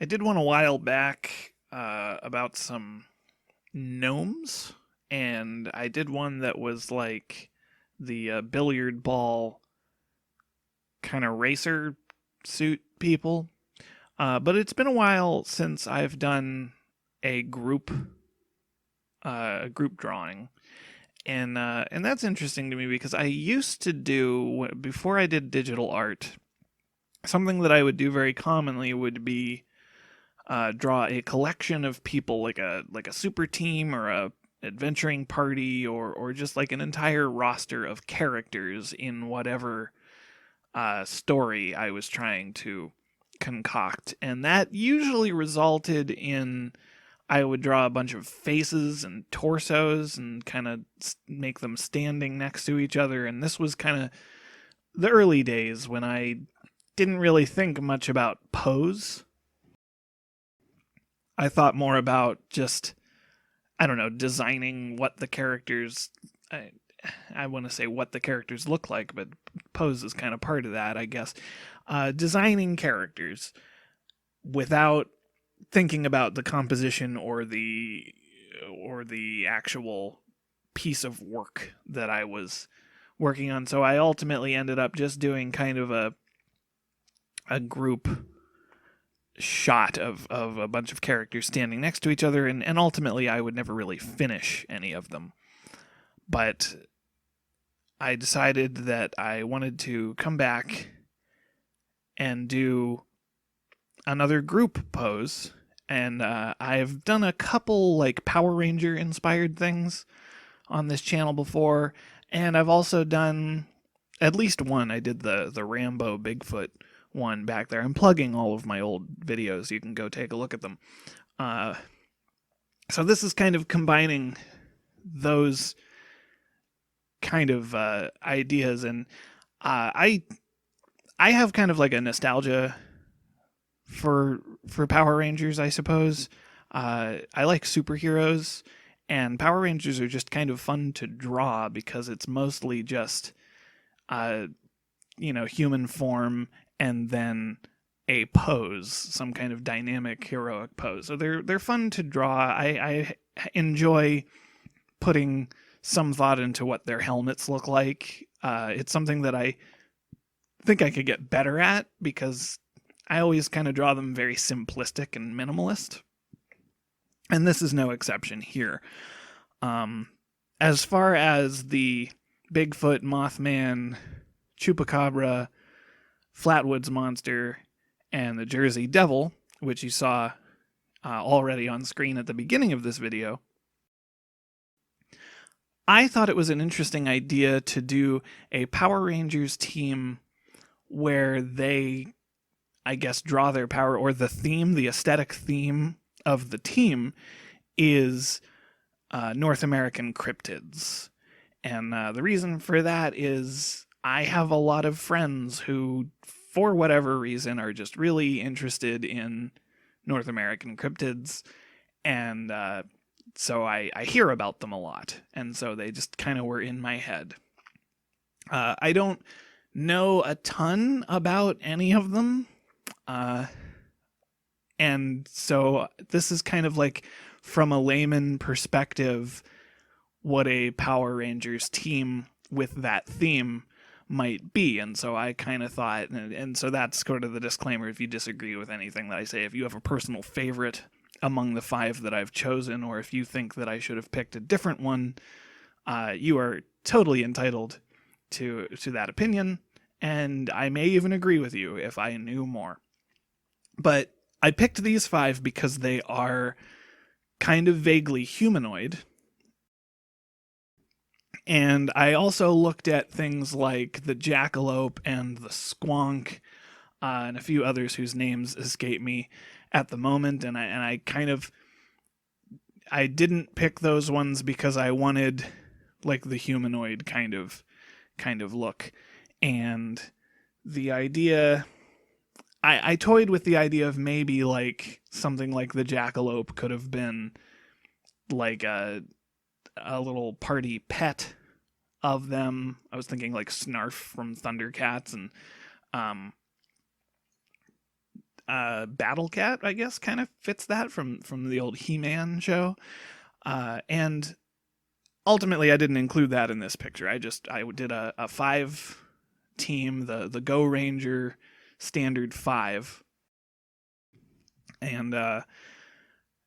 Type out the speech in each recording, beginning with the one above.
I did one a while back about some gnomes, and I did one that was like the billiard ball kind of racer suit people. But it's been a while since I've done a group drawing, and that's interesting to me because I used to do before I did digital art. Something that I would do very commonly would be draw a collection of people, like a super team or a adventuring party, or just like an entire roster of characters in whatever story I was trying to concoct, and that usually resulted in I would draw a bunch of faces and torsos and kind of make them standing next to each other. And this was kind of the early days when I didn't really think much about pose. I thought more about just, I don't know, designing what the characters. I want to say what the characters look like, but pose is kind of part of that, I guess. Designing characters without thinking about the composition or the actual piece of work that I was working on. So I ultimately ended up just doing kind of a group shot of a bunch of characters standing next to each other, and ultimately I would never really finish any of them. But I decided that I wanted to come back and do another group pose, and I've done a couple like Power Ranger inspired things on this channel before, and I've also done at least one. I did the Rambo Bigfoot one back there. I'm plugging all of my old videos. You can go take a look at them. Uh, so this is kind of combining those kind of ideas, and I have kind of like a nostalgia for Power Rangers, I suppose. I like superheroes, and Power Rangers are just kind of fun to draw because it's mostly just uh, human form and then a pose, some kind of dynamic heroic pose. So they're fun to draw. I enjoy putting some thought into what their helmets look like. It's something that I think I could get better at because I always kind of draw them very simplistic and minimalist. And this is no exception here. As far as the Bigfoot, Mothman, Chupacabra, Flatwoods Monster, and the Jersey Devil, which you saw already on screen at the beginning of this video, I thought it was an interesting idea to do a Power Rangers team where they, I guess, draw their power, or the aesthetic theme of the team is North American cryptids. And the reason for that is I have a lot of friends who, for whatever reason, are just really interested in North American cryptids. And so I hear about them a lot. And so they just kind of were in my head. I don't know a ton about any of them. And so this is kind of like, from a layman perspective, what a Power Rangers team with that theme might be. And so I kind of thought, and so that's sort of the disclaimer if you disagree with anything that I say. If you have a personal favorite among the 5 that I've chosen, or if you think that I should have picked a different one, you are totally entitled to that opinion, and I may even agree with you if I knew more. But I picked these 5 because they are kind of vaguely humanoid. And I also looked at things like the jackalope and the squonk, and a few others whose names escape me at the moment. And I kind of, I didn't pick those ones because I wanted like the humanoid kind of look. And the idea, I toyed with the idea of maybe like something like the jackalope could have been like a little party pet of them. I was thinking like Snarf from Thundercats, and Battle Cat, I guess, kind of fits that from the old He-Man show. And ultimately, I didn't include that in this picture. I did a 5-team, the Go Ranger standard 5, and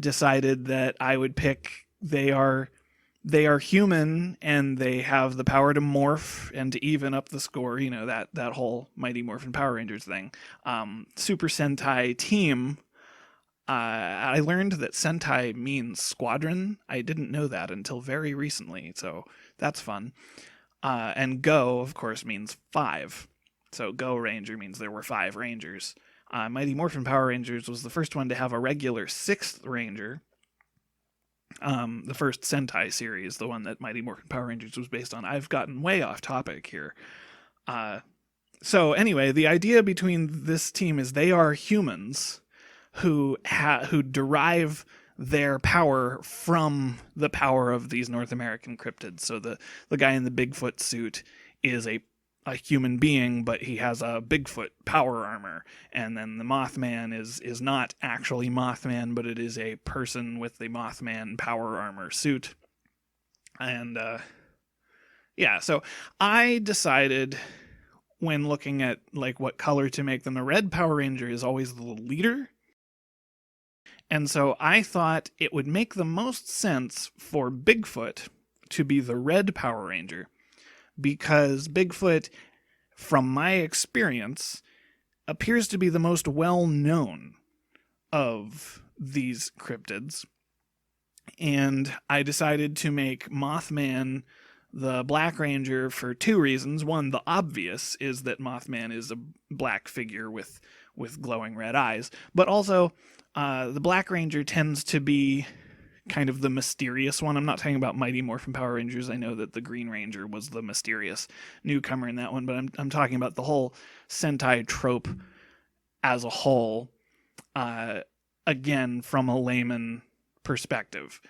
decided that I would pick. They are human, and they have the power to morph and to even up the score. You know, that whole Mighty Morphin Power Rangers thing. Super Sentai team. I learned that Sentai means squadron. I didn't know that until very recently, so that's fun. And Go, of course, means 5. So Go Ranger means there were 5 Rangers. Mighty Morphin Power Rangers was the first one to have a regular 6th Ranger. The first Sentai series, the one that Mighty Morphin Power Rangers was based on. I've gotten way off topic here. So anyway, the idea between this team is they are humans who derive their power from the power of these North American cryptids. So the guy in the Bigfoot suit is a human being, but he has a Bigfoot power armor. And then the Mothman is not actually Mothman, but it is a person with the Mothman power armor suit. And yeah, so I decided when looking at like what color to make them, the red Power Ranger is always the leader. And so I thought it would make the most sense for Bigfoot to be the red Power Ranger, because Bigfoot, from my experience, appears to be the most well-known of these cryptids. And I decided to make Mothman the Black Ranger for 2 reasons. One, the obvious, is that Mothman is a black figure with glowing red eyes. But also, the Black Ranger tends to be kind of the mysterious one. I'm not talking about Mighty Morphin Power Rangers. I know that the Green Ranger was the mysterious newcomer in that one, but I'm talking about the whole Sentai trope as a whole, again, from a layman perspective.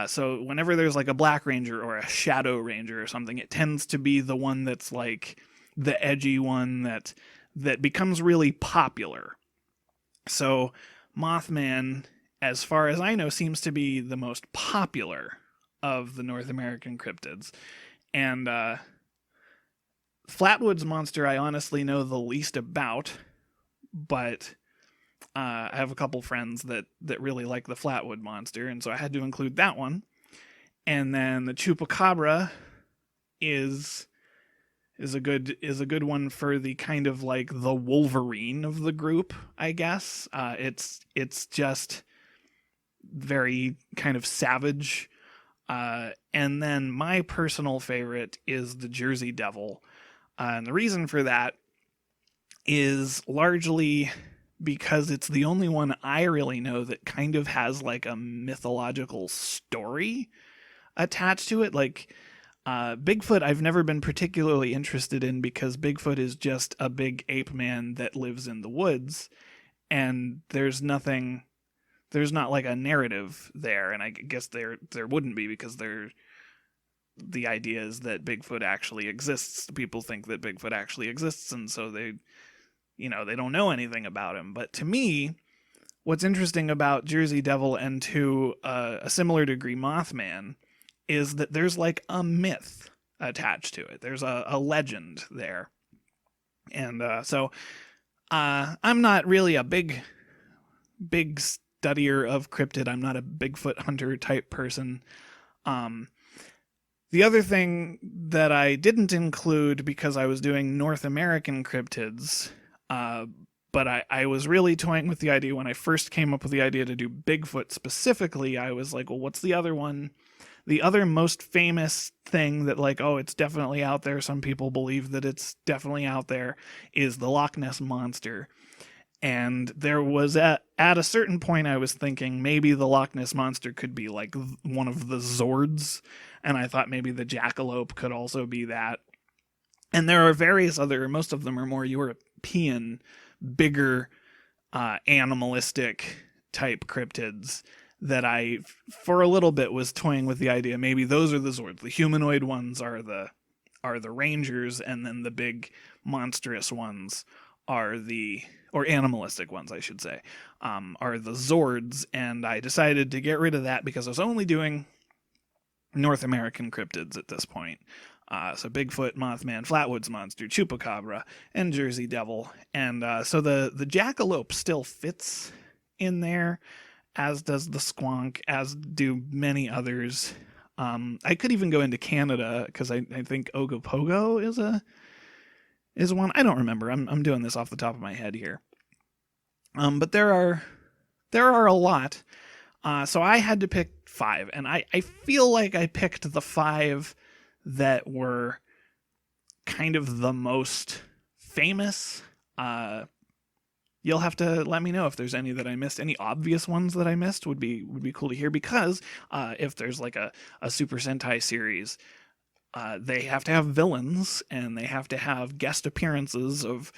So whenever there's like a Black Ranger or a Shadow Ranger or something, it tends to be the one that's like the edgy one that becomes really popular. So Mothman, as far as I know, seems to be the most popular of the North American cryptids. And Flatwoods Monster I honestly know the least about, but I have a couple friends that really like the Flatwood Monster, and so I had to include that one. And then the Chupacabra is a good one for the kind of like the Wolverine of the group, I guess. It's just very kind of savage. And then my personal favorite is the Jersey Devil. And the reason for that is largely because it's the only one I really know that kind of has like a mythological story attached to it. Like, Bigfoot I've never been particularly interested in, because Bigfoot is just a big ape man that lives in the woods, and there's not like a narrative there, and I guess there wouldn't be, because the idea is that Bigfoot actually exists. People think that Bigfoot actually exists, and so they don't know anything about him. But to me, what's interesting about Jersey Devil, and to a similar degree Mothman, is that there's like a myth attached to it. There's a legend there. And so I'm not really a big studier of cryptid. I'm not a Bigfoot hunter type person. The other thing that I didn't include, because I was doing North American cryptids, but I was really toying with the idea when I first came up with the idea to do Bigfoot specifically. I was like, well, what's the other one? The other most famous thing that, like, oh, it's definitely out there, some people believe that it's definitely out there, is the Loch Ness Monster. And there was at a certain point I was thinking maybe the Loch Ness Monster could be like one of the Zords, and I thought maybe the Jackalope could also be that. And there are various other, most of them are more European, bigger, animalistic type cryptids that I, for a little bit, was toying with the idea maybe those are the Zords. The humanoid ones are the Rangers, and then the big monstrous ones are or animalistic ones, I should say, are the Zords, and I decided to get rid of that because I was only doing North American cryptids at this point. So Bigfoot, Mothman, Flatwoods Monster, Chupacabra, and Jersey Devil. And so the Jackalope still fits in there, as does the Squonk, as do many others. I could even go into Canada, because I think Ogopogo is one. I don't remember. I'm doing this off the top of my head here. But there are a lot. So I had to pick 5, and I feel like I picked the 5 that were kind of the most famous. You'll have to let me know if there's any that I missed. Any obvious ones that I missed would be cool to hear, because if there's like a Super Sentai series, they have to have villains, and they have to have guest appearances of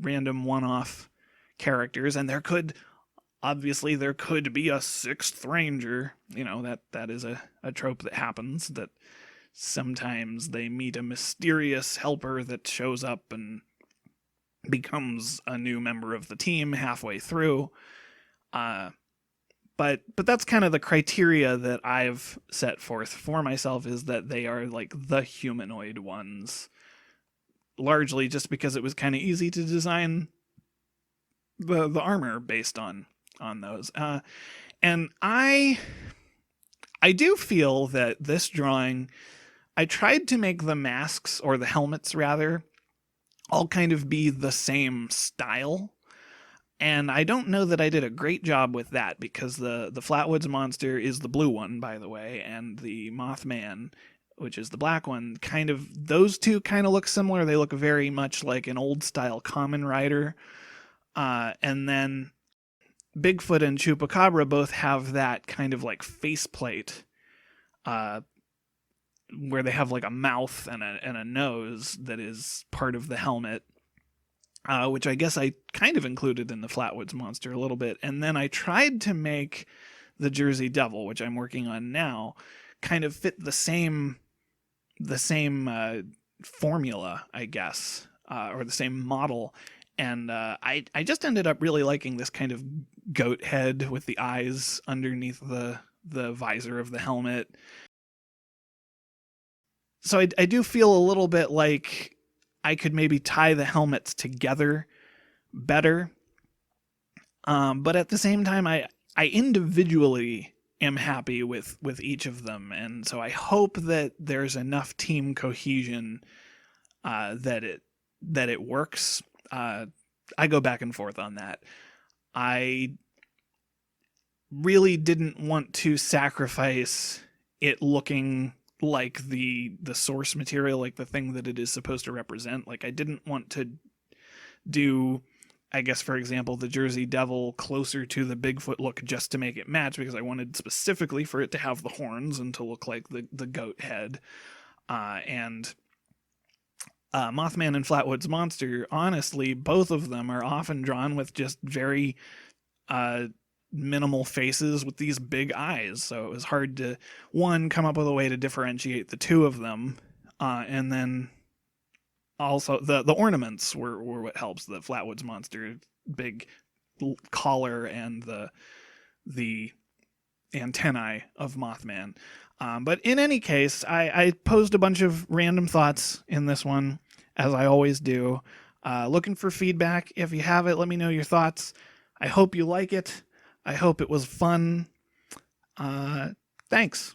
random one-off characters, and there could be a 6th ranger. That is a trope that happens, that sometimes they meet a mysterious helper that shows up and becomes a new member of the team halfway through. But that's kind of the criteria that I've set forth for myself, is that they are like the humanoid ones, largely just because it was kind of easy to design the armor based on those. And I do feel that this drawing, I tried to make the masks, or the helmets rather, all kind of be the same style. And I don't know that I did a great job with that, because the Flatwoods Monster is the blue one, by the way, and the Mothman, which is the black one, those two kind of look similar. They look very much like an old style Kamen Rider. And then Bigfoot and Chupacabra both have that kind of like faceplate, where they have like a mouth and a nose that is part of the helmet, which I guess I kind of included in the Flatwoods Monster a little bit. And then I tried to make the Jersey Devil, which I'm working on now, kind of fit the same formula, I guess, or the same model. And I just ended up really liking this kind of goat head with the eyes underneath the visor of the helmet. So I do feel a little bit like I could maybe tie the helmets together better. But at the same time, I individually am happy with each of them. And so I hope that there's enough team cohesion that it works. I go back and forth on that. I really didn't want to sacrifice it looking like the source material, like the thing that it is supposed to represent. Like, I didn't want to do, I guess, for example, the Jersey Devil closer to the Bigfoot look just to make it match, because I wanted specifically for it to have the horns and to look like the goat head. And Mothman and Flatwoods Monster, honestly, both of them are often drawn with just very minimal faces with these big eyes. So it was hard to, one, come up with a way to differentiate the two of them. And then also the ornaments were what helps. The Flatwoods Monster, big collar, and the antennae of Mothman. But in any case, I posed a bunch of random thoughts in this one, as I always do. Looking for feedback. If you have it, let me know your thoughts. I hope you like it. I hope it was fun. Thanks.